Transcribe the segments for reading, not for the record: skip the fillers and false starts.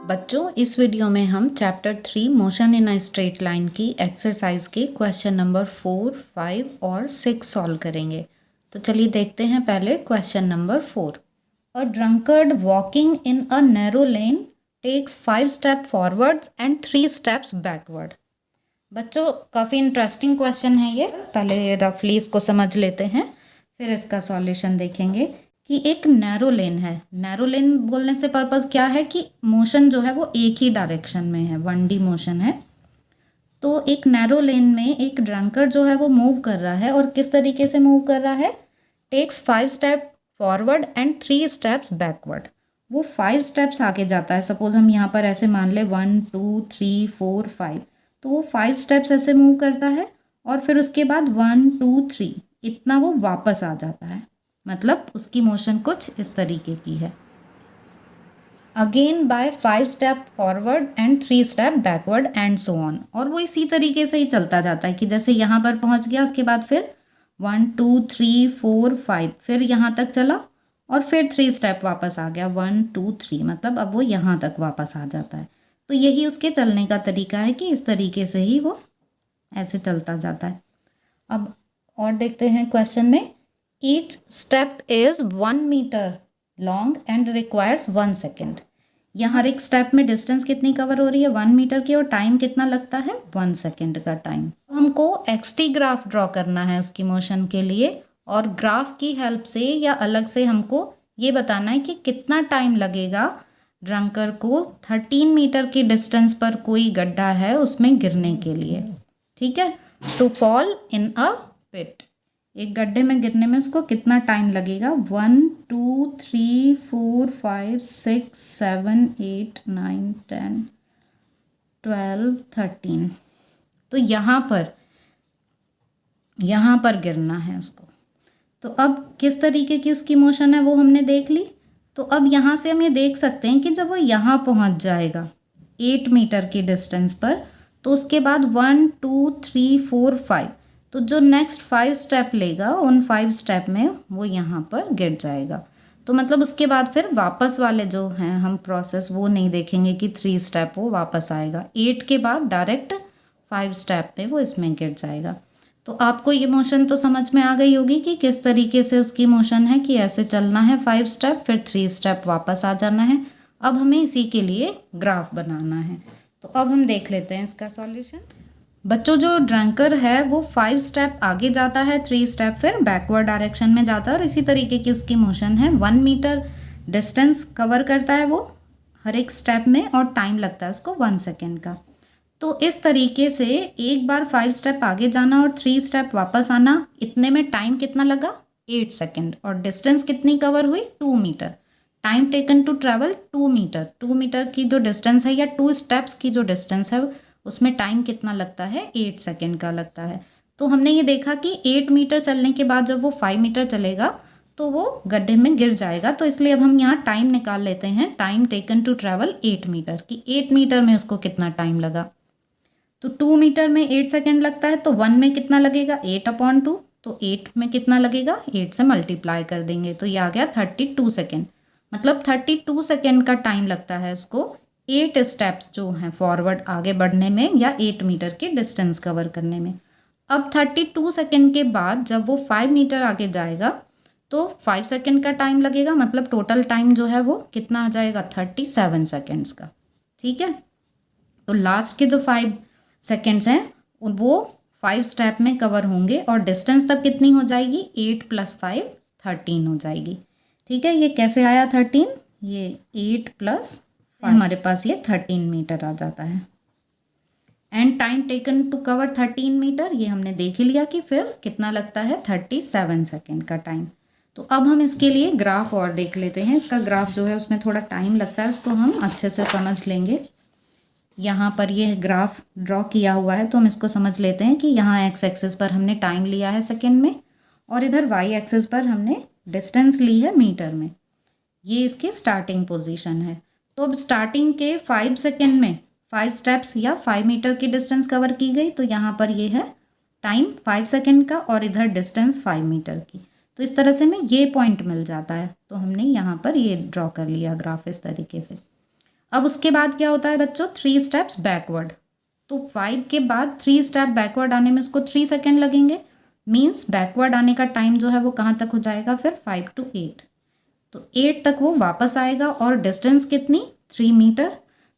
बच्चों, इस वीडियो में हम chapter 3 motion in a straight line की एक्सरसाइज के क्वेश्चन नंबर 4, 5 और 6 सॉल्व करेंगे। तो चलिए देखते हैं पहले question number 4। A drunkard walking in a narrow lane takes 5 step forwards and 3 steps backward. बच्चों, काफ़ी इंटरेस्टिंग क्वेश्चन है ये। पहले रफली इसको समझ लेते हैं, फिर इसका सॉल्यूशन देखेंगे। कि एक नैरो लेन है। नैरो लेन बोलने से पर्पज़ क्या है कि मोशन जो है वो एक ही डायरेक्शन में है, 1D मोशन है। तो एक नैरो लेन में एक ड्रंकर जो है वो मूव कर रहा है, और किस तरीके से मूव कर रहा है? Takes 5 step forward and 3 steps backward. वो 5 स्टेप्स आगे जाता है। सपोज हम यहाँ पर ऐसे मान ले 1 2 3 4 5, तो वो 5 स्टेप्स ऐसे मूव करता है, और फिर उसके बाद 1 2 3 इतना वो वापस आ जाता है। मतलब उसकी मोशन कुछ इस तरीके की है। Again by 5 step forward and 3 step backward and so on. और वो इसी तरीके से ही चलता जाता है कि जैसे यहाँ पर पहुँच गया, उसके बाद फिर 1 2 3 4 5, फिर यहाँ तक चला और फिर 3 स्टेप वापस आ गया, 1 2 3, मतलब अब वो यहाँ तक वापस आ जाता है। तो यही उसके चलने का तरीका है कि इस तरीके से ही वो ऐसे चलता जाता है। अब और देखते हैं क्वेश्चन में। Each step is 1 metre long and requires 1 second. यहाँ हर एक स्टेप में डिस्टेंस कितनी कवर हो रही है? 1 मीटर की, और टाइम कितना लगता है? 1 सेकेंड का टाइम। हमको एक्सटी ग्राफ ड्रॉ करना है उसकी मोशन के लिए, और ग्राफ की हेल्प से या अलग से हमको ये बताना है कि कितना टाइम लगेगा ड्रंकर को 13 मीटर की डिस्टेंस पर कोई गड्ढा है उसमें गिरने के लिए। ठीक है, टू फॉल इन अ पिट। एक गड्ढे में गिरने में उसको कितना टाइम लगेगा? 1 2 3 4 5 6 7 8 9 10 12 13। तो यहाँ पर गिरना है उसको। तो अब किस तरीके की उसकी मोशन है वो हमने देख ली। तो अब यहाँ से हम ये देख सकते हैं कि जब वो यहाँ पहुँच जाएगा 8 मीटर की डिस्टेंस पर, तो उसके बाद 1 2 3 4 5, तो जो नेक्स्ट 5 स्टेप लेगा उन 5 स्टेप में वो यहाँ पर गिर जाएगा। तो मतलब उसके बाद फिर वापस वाले जो हैं हम प्रोसेस वो नहीं देखेंगे कि 3 स्टेप वो वापस आएगा। 8 के बाद डायरेक्ट 5 स्टेप में वो इसमें गिर जाएगा। तो आपको ये मोशन तो समझ में आ गई होगी कि किस तरीके से उसकी मोशन है, कि ऐसे चलना है 5 स्टेप, फिर 3 स्टेप वापस आ जाना है। अब हमें इसी के लिए ग्राफ बनाना है। तो अब हम देख लेते हैं इसका सॉल्यूशन। बच्चों, जो ड्रंकर है वो 5 स्टेप आगे जाता है, 3 स्टेप फिर बैकवर्ड डायरेक्शन में जाता है, और इसी तरीके की उसकी मोशन है। 1 मीटर डिस्टेंस कवर करता है वो हर एक स्टेप में, और टाइम लगता है उसको 1 सेकेंड का। तो इस तरीके से एक बार 5 स्टेप आगे जाना और 3 स्टेप वापस आना, इतने में टाइम कितना लगा? 8 सेकेंड। और डिस्टेंस कितनी कवर हुई? 2 metre. Time taken to travel 2 metre. 2 metre की जो डिस्टेंस है या 2 स्टेप्स की जो डिस्टेंस है उसमें टाइम कितना लगता है? 8 सेकेंड का लगता है। तो हमने ये देखा कि 8 मीटर चलने के बाद जब वो 5 मीटर चलेगा तो वो गड्ढे में गिर जाएगा। तो इसलिए अब हम यहाँ टाइम निकाल लेते हैं, time taken to travel 8 metre की। 8 मीटर में उसको कितना टाइम लगा? तो 2 मीटर में 8 सेकेंड लगता है, तो 1 में कितना लगेगा? 8/2। तो 8 में कितना लगेगा? 8 से मल्टीप्लाई कर देंगे, तो ये आ गया 32 सेकेंड। मतलब 32 सेकेंड का टाइम लगता है उसको 8 स्टेप्स जो हैं फॉरवर्ड आगे बढ़ने में, या 8 मीटर की डिस्टेंस कवर करने में। अब 32 सेकेंड के बाद जब वो 5 मीटर आगे जाएगा तो 5 सेकेंड का टाइम लगेगा। मतलब टोटल टाइम जो है वो कितना आ जाएगा? 37 सेकेंड्स का। ठीक है, तो लास्ट के जो 5 सेकेंड्स हैं वो 5 स्टेप में कवर होंगे, और डिस्टेंस तब कितनी हो जाएगी? 8 + 5 13 हो जाएगी। ठीक है, ये कैसे आया 13? ये 8 + हमारे पास ये 13 मीटर आ जाता है। And time taken to cover 13 metre, ये हमने देख ही लिया कि फिर कितना लगता है? 37 सेकेंड का टाइम। तो अब हम इसके लिए ग्राफ और देख लेते हैं। इसका ग्राफ जो है उसमें थोड़ा टाइम लगता है, उसको हम अच्छे से समझ लेंगे। यहाँ पर ये ग्राफ ड्रॉ किया हुआ है, तो हम इसको समझ लेते हैं कि यहाँ एक्स एक्सिस पर हमने टाइम लिया है सेकेंड में, और इधर वाई एक्सिस पर हमने डिस्टेंस ली है मीटर में। ये इसकी स्टार्टिंग पोजीशन है। तो अब स्टार्टिंग के 5 सेकेंड में 5 स्टेप्स या 5 मीटर की डिस्टेंस कवर की गई, तो यहाँ पर ये है टाइम 5 सेकेंड का, और इधर डिस्टेंस 5 मीटर की। तो इस तरह से हमें ये पॉइंट मिल जाता है। तो हमने यहाँ पर ये ड्रॉ कर लिया ग्राफ इस तरीके से। अब उसके बाद क्या होता है बच्चों, 3 स्टेप्स बैकवर्ड। तो 5 के बाद 3 स्टेप बैकवर्ड आने में उसको 3 सेकेंड लगेंगे, मीन्स बैकवर्ड आने का टाइम जो है वो कहाँ तक हो जाएगा फिर 5 to 8। तो 8 तक वो वापस आएगा और डिस्टेंस कितनी 3 मीटर।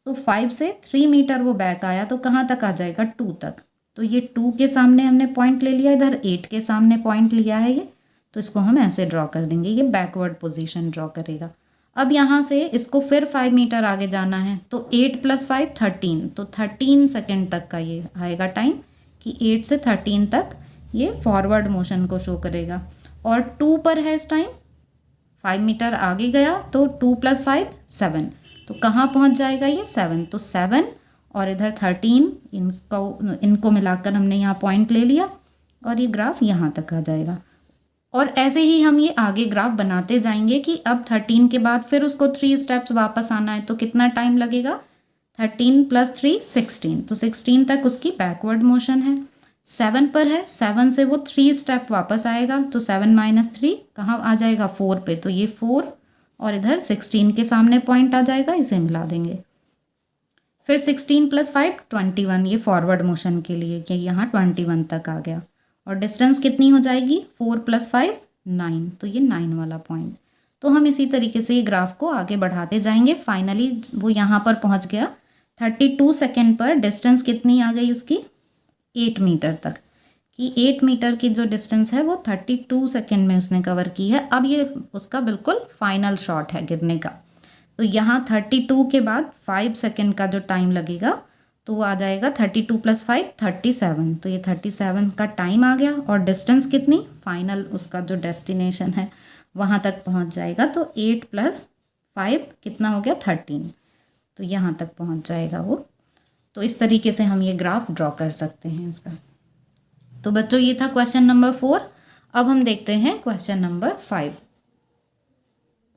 तो 5 से 3 मीटर वो बैक आया तो कहाँ तक आ जाएगा 2 तक। तो ये 2 के सामने हमने पॉइंट ले लिया, इधर 8 के सामने पॉइंट लिया है ये, तो इसको हम ऐसे ड्रॉ कर देंगे, ये बैकवर्ड पोजीशन ड्रॉ करेगा। अब यहाँ से इसको फिर 5 मीटर आगे जाना है, तो 8 + 5 13, तो 13 सेकेंड तक का ये आएगा टाइम कि 8 से 13 तक ये फॉरवर्ड मोशन को शो करेगा। और 2 पर है इस टाइम, 5 मीटर आगे गया तो 2 + 5 7, तो कहाँ पहुँच जाएगा ये 7, तो 7 और इधर 13, इनको मिलाकर हमने यहाँ पॉइंट ले लिया और ये ग्राफ यहाँ तक आ जाएगा। और ऐसे ही हम ये आगे ग्राफ बनाते जाएंगे कि अब 13 के बाद फिर उसको 3 स्टेप्स वापस आना है, तो कितना टाइम लगेगा, 13 + 3 16, तो 16 तक उसकी बैकवर्ड मोशन है। 7 पर है, 7 से वो 3 स्टेप वापस आएगा, तो 7 - 3 कहाँ आ जाएगा 4 पे, तो ये 4 और इधर 16 के सामने पॉइंट आ जाएगा, इसे मिला देंगे। फिर 16 + 5 21, ये फॉरवर्ड मोशन के लिए कि यहाँ 21 तक आ गया। और डिस्टेंस कितनी हो जाएगी 4 + 5 9, तो ये 9 वाला पॉइंट। तो हम इसी तरीके से ये ग्राफ को आगे बढ़ाते जाएंगे। फाइनली वो यहाँ पर पहुँच गया 32 सेकेंड पर। डिस्टेंस कितनी आ गई उसकी 8 मीटर तक, कि 8 मीटर की जो डिस्टेंस है वो 32 सेकेंड में उसने कवर की है। अब ये उसका बिल्कुल फाइनल शॉट है गिरने का। तो यहाँ 32 के बाद 5 सेकेंड का जो टाइम लगेगा तो वो आ जाएगा 32 + 5 37, तो ये 37 का टाइम आ गया। और डिस्टेंस कितनी फाइनल उसका जो डेस्टिनेशन है वहाँ तक पहुँच जाएगा, तो 8 + 5 कितना हो गया 13, तो यहाँ तक पहुँच जाएगा वो। तो इस तरीके से हम ये ग्राफ ड्रॉ कर सकते हैं इसका। तो बच्चों ये था क्वेश्चन नंबर 4। अब हम देखते हैं question number 5।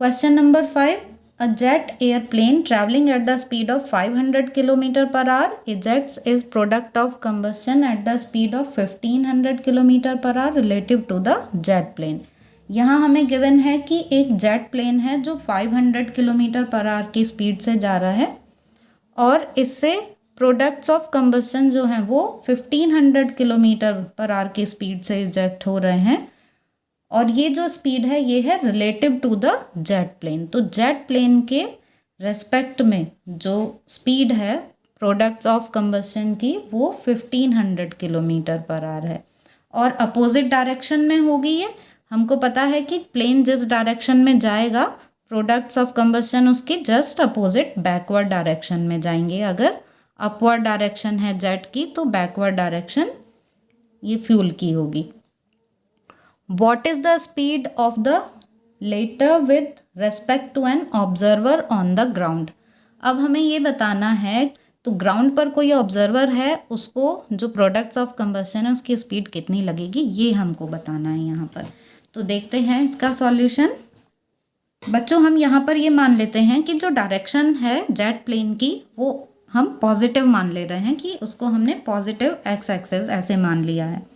Question number 5, a jet airplane traveling at the speed of 500 km/h ejects its product of combustion at the speed of 1500 km/h relative to the jet plane। यहाँ हमें गिवन है कि एक jet plane है जो 500 km/h की speed से जा रहा है और इससे प्रोडक्ट्स ऑफ कंबस्शन जो हैं वो 1500 km/h की स्पीड से इजेक्ट हो रहे हैं। और ये जो स्पीड है ये है relative to the jet plane. तो जेट प्लेन के रेस्पेक्ट में जो स्पीड है प्रोडक्ट्स ऑफ कंबस्शन की वो 1500 km/h है और अपोजिट डायरेक्शन में होगी ये। हमको पता है कि प्लेन जिस डायरेक्शन में जाएगा प्रोडक्ट्स ऑफ कंबस्शन उसके जस्ट अपोजिट बैकवर्ड डायरेक्शन में जाएंगे। अगर अपवर्ड डायरेक्शन है जेट की तो बैकवर्ड डायरेक्शन ये फ्यूल की होगी। What is the speed of the latter with respect to an observer on the ground? अब हमें ये बताना है तो ग्राउंड पर कोई ऑब्जर्वर है उसको जो प्रोडक्ट्स ऑफ कंबस्शन है उसकी स्पीड कितनी लगेगी ये हमको बताना है यहाँ पर। तो देखते हैं इसका सॉल्यूशन। बच्चों हम यहाँ पर ये मान लेते हैं कि जो डायरेक्शन है जेट प्लेन की वो हम पॉजिटिव मान ले रहे हैं कि उसको हमने पॉजिटिव एक्स एक्सिस ऐसे मान लिया है।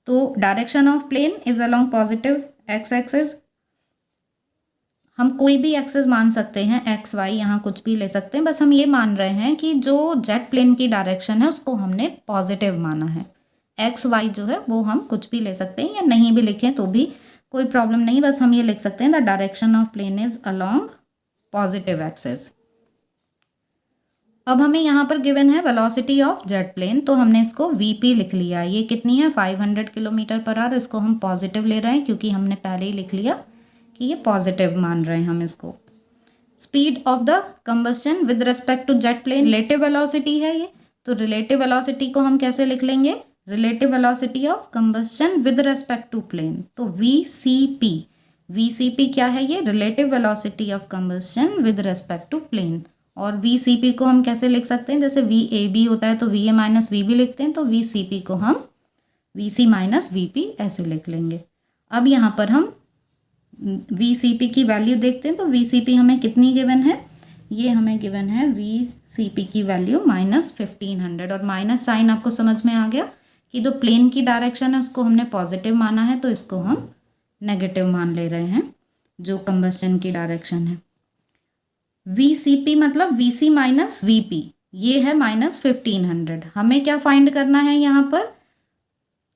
तो direction of plane is along positive X axis. हम कोई भी एक्सिस मान सकते हैं, एक्स वाई यहाँ कुछ भी ले सकते हैं, बस हम ये मान रहे हैं कि जो जेट प्लेन की डायरेक्शन है उसको हमने पॉजिटिव माना है। एक्स वाई जो है वो हम कुछ भी ले सकते हैं या नहीं भी लिखें तो भी कोई प्रॉब्लम नहीं, बस हम ये लिख सकते हैं the direction of plane is along positive axis. अब हमें यहाँ पर गिवन है वेलोसिटी ऑफ जेट प्लेन, तो हमने इसको वीपी लिख लिया। ये कितनी है 500 km/h। इसको हम पॉजिटिव ले रहे हैं क्योंकि हमने पहले ही लिख लिया कि ये पॉजिटिव मान रहे हैं हम इसको। Speed of the combustion with respect to jet plane relative velocity है ये, तो रिलेटिव वेलोसिटी को हम कैसे लिख लेंगे, relative velocity of combustion with respect to plane, तो वीसीपी। वीसीपी क्या है ये, relative velocity of combustion with respect to plane. और वीसीपी को हम कैसे लिख सकते हैं, जैसे वीएबी होता है तो वीए माइनस वीबी लिखते हैं, तो वीसीपी को हम वीसी माइनस वीपी ऐसे लिख लेंगे। अब यहाँ पर हम वीसीपी की वैल्यू देखते हैं, तो वीसीपी हमें कितनी गिवन है, ये हमें गिवन है वीसीपी की वैल्यू -1500। और माइनस साइन आपको समझ में आ गया कि जो प्लेन की डायरेक्शन है उसको हमने पॉजिटिव माना है तो इसको हम नेगेटिव मान ले रहे हैं जो कंबस्शन की डायरेक्शन है। VCP मतलब VC माइनस VP, ये है -1500। हमें क्या फाइंड करना है यहाँ पर,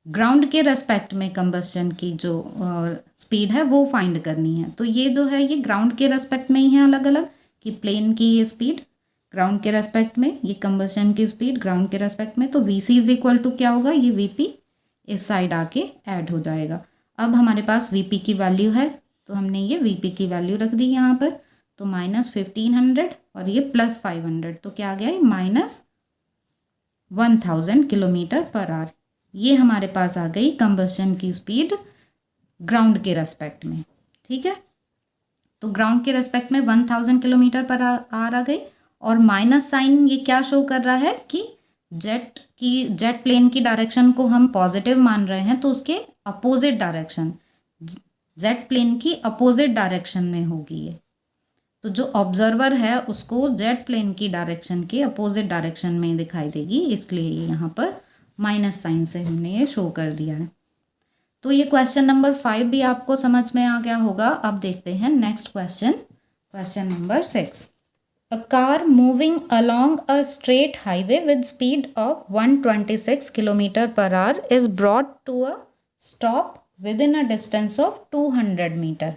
ग्राउंड के रेस्पेक्ट में कंबस्शन की जो स्पीड है वो फाइंड करनी है। तो ये जो है ये ग्राउंड के रेस्पेक्ट में ही है अलग अलग, कि प्लेन की ये स्पीड ग्राउंड के रेस्पेक्ट में, ये कंबस्शन की स्पीड ग्राउंड के रेस्पेक्ट में। तो VC इज इक्वल टू क्या होगा, ये VP इस साइड आके ऐड हो जाएगा। अब हमारे पास VP की वैल्यू है, तो हमने ये VP की वैल्यू रख दी यहाँ पर। तो -1500 और ये +500, तो क्या आ गया, -1000 किलोमीटर पर आवर। ये हमारे पास आ गई कंबस्शन की स्पीड ग्राउंड के रेस्पेक्ट में। ठीक है, तो ग्राउंड के रेस्पेक्ट में 1000 किलोमीटर पर आवर आ गई। और माइनस साइन ये क्या शो कर रहा है कि जेट प्लेन की डायरेक्शन को हम पॉजिटिव मान रहे हैं, तो उसके अपोजिट डायरेक्शन, जेट प्लेन की अपोजिट डायरेक्शन में होगी ये। तो जो ऑब्जर्वर है उसको जेट प्लेन की डायरेक्शन के अपोजिट डायरेक्शन में दिखाई देगी, इसलिए यहाँ पर माइनस साइन से हमने ये शो कर दिया है। तो ये क्वेश्चन नंबर 5 भी आपको समझ में आ गया होगा। अब देखते हैं next question, question number 6। A car moving along a straight highway with speed of 126 km per hour is brought to a stop within a distance of 200 metre.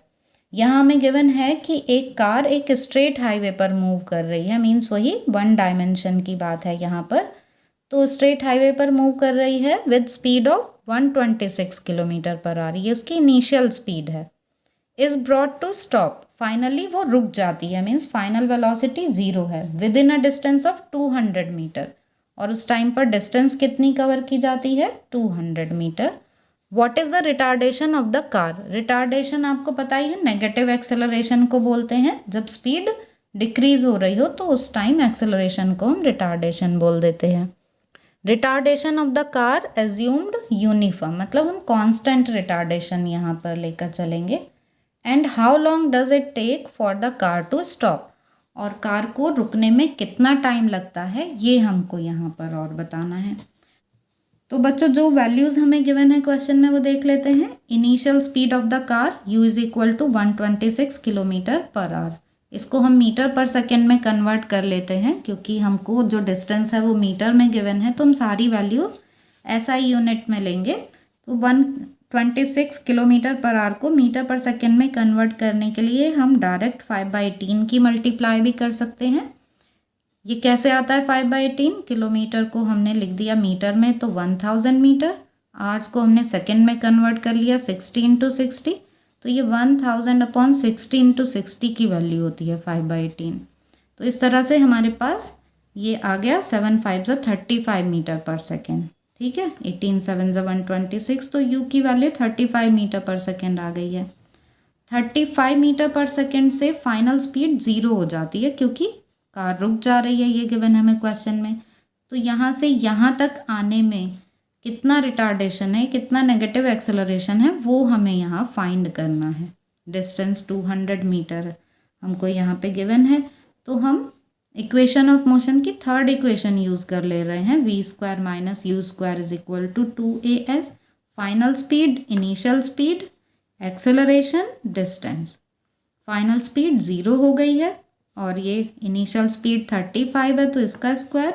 यहाँ हमें गिवन है कि एक कार एक स्ट्रेट हाईवे पर move कर रही है, मीन्स वही 1 डायमेंशन की बात है यहाँ पर। तो स्ट्रेट हाईवे पर मूव कर रही है with speed of 126 kilometre per hour, ये उसकी इनिशियल स्पीड है। Is brought to stop, finally वो रुक जाती है, मीन्स फाइनल वेलोसिटी 0 है, within a distance of 200 metre. और उस टाइम पर डिस्टेंस कितनी कवर की जाती है, 200 metre. What is the retardation of the car, retardation आपको पता ही है, नेगेटिव एक्सेलरेशन को बोलते हैं। जब स्पीड डिक्रीज हो रही हो तो उस टाइम एक्सेलरेशन को हम रिटार्डेशन बोल देते हैं। Retardation of the car assumed uniform, मतलब हम कांस्टेंट रिटार्डेशन यहाँ पर लेकर चलेंगे। And how long does it take for the car to stop, और कार को रुकने में कितना टाइम लगता है ये हमको यहाँ पर और बताना है। तो बच्चों जो वैल्यूज़ हमें गिवन है क्वेश्चन में वो देख लेते हैं। Initial speed of the car u is equal to 126 kilometre per hour. इसको हम मीटर पर सेकेंड में कन्वर्ट कर लेते हैं, क्योंकि हमको जो डिस्टेंस है वो मीटर में गिवन है, तो हम सारी वैल्यू SI यूनिट में लेंगे। तो 126 किलोमीटर पर आवर को मीटर पर सेकेंड में कन्वर्ट करने के लिए हम डायरेक्ट 5/18 की मल्टीप्लाई भी कर सकते हैं। ये कैसे आता है 5/18, किलोमीटर को हमने लिख दिया मीटर में तो 1000 मीटर, आवर्स को हमने सेकेंड में कन्वर्ट कर लिया 60 × 60, तो ये 1000/60 × 60 की वैल्यू होती है 5/18। तो इस तरह से हमारे पास ये आ गया 7 5 35 मीटर पर सेकेंड। ठीक है, 18 7 126, तो u की वैल्यू 35 मीटर पर सेकेंड आ गई है। 35 मीटर पर सेकेंड से फाइनल स्पीड 0 हो जाती है, क्योंकि कार रुक जा रही है, ये गिवन है हमें क्वेश्चन में। तो यहाँ से यहाँ तक आने में कितना रिटार्डेशन है, कितना नेगेटिव एक्सेलरेशन है, वो हमें यहाँ फाइंड करना है। डिस्टेंस 200 मीटर हमको यहाँ पे गिवन है, तो हम इक्वेशन ऑफ मोशन की थर्ड इक्वेशन यूज़ कर ले रहे हैं, v² - u² is equal to 2as। Final speed, initial speed, acceleration, distance. Final speed 0 हो गई है और ये इनिशियल स्पीड 35 है, तो इसका स्क्वायर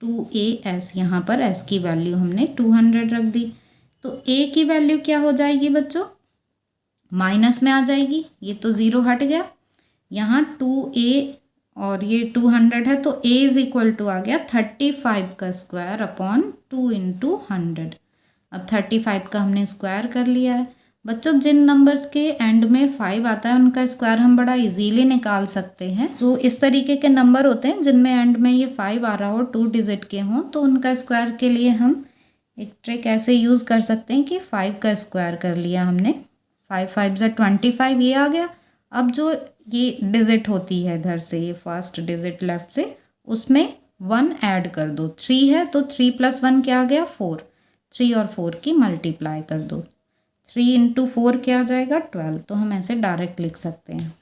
2as, यहाँ पर s की वैल्यू हमने 200 रख दी। तो a की वैल्यू क्या हो जाएगी बच्चों, माइनस में आ जाएगी, ये तो 0 हट गया। यहाँ 2a और ये 200 है, तो a इज इक्वल टू आ गया 35 का स्क्वायर अपॉन 2 × 100। अब 35 का हमने स्क्वायर कर लिया है। बच्चों जिन नंबर्स के एंड में 5 आता है उनका स्क्वायर हम बड़ा इजीली निकाल सकते हैं। तो इस तरीके के नंबर होते हैं जिनमें एंड में ये 5 आ रहा हो, 2 डिजिट के हों, तो उनका स्क्वायर के लिए हम एक ट्रिक ऐसे यूज़ कर सकते हैं कि 5 का स्क्वायर कर लिया हमने, 5 5 25, ये आ गया। अब जो ये डिजिट होती है इधर से, ये फर्स्ट डिजिट लेफ्ट से, उसमें 1 ऐड कर दो, 3 है तो 3 + 1 क्या आ गया 4, 3 और 4 की मल्टीप्लाई कर दो, 3 × 4 क्या आ जाएगा 12, तो हम ऐसे डायरेक्ट लिख सकते हैं।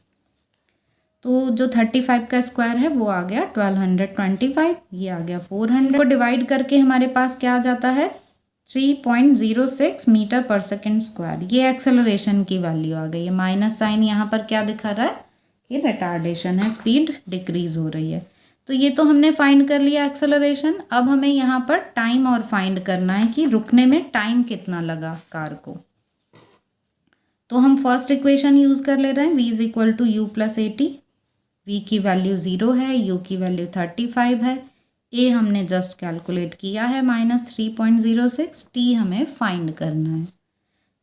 तो जो 35 का स्क्वायर है वो आ गया 1225, ये आ गया 400 को डिवाइड करके हमारे पास क्या आ जाता है 3.06 मीटर पर सेकेंड स्क्वायर। ये एक्सेलरेशन की वैल्यू आ गई है। माइनस साइन यहाँ पर क्या दिखा रहा है, कि रिटार्डेशन है, स्पीड डिक्रीज हो रही है। तो ये तो हमने फाइंड कर लिया एक्सेलरेशन। अब हमें यहाँ पर टाइम और फाइंड करना है कि रुकने में टाइम कितना लगा कार को। तो हम फर्स्ट इक्वेशन यूज़ कर ले रहे हैं, v is equal to U plus A T. v की वैल्यू 0 है, u की वैल्यू 35 है, a हमने जस्ट कैलकुलेट किया है -3.06, t हमें फाइंड करना है।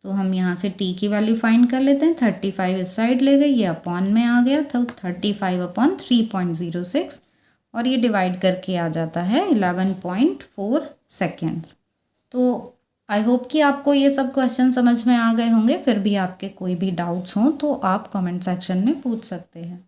तो हम यहाँ से t की वैल्यू फाइंड कर लेते हैं। 35 इस साइड ले गई, ये अपॉन में आ गया, तो 35/3.06 और ये डिवाइड करके आ जाता है 11.4 सेकेंड्स। तो आई होप कि आपको ये सब क्वेश्चन समझ में आ गए होंगे। फिर भी आपके कोई भी डाउट्स हों तो आप कमेंट सेक्शन में पूछ सकते हैं।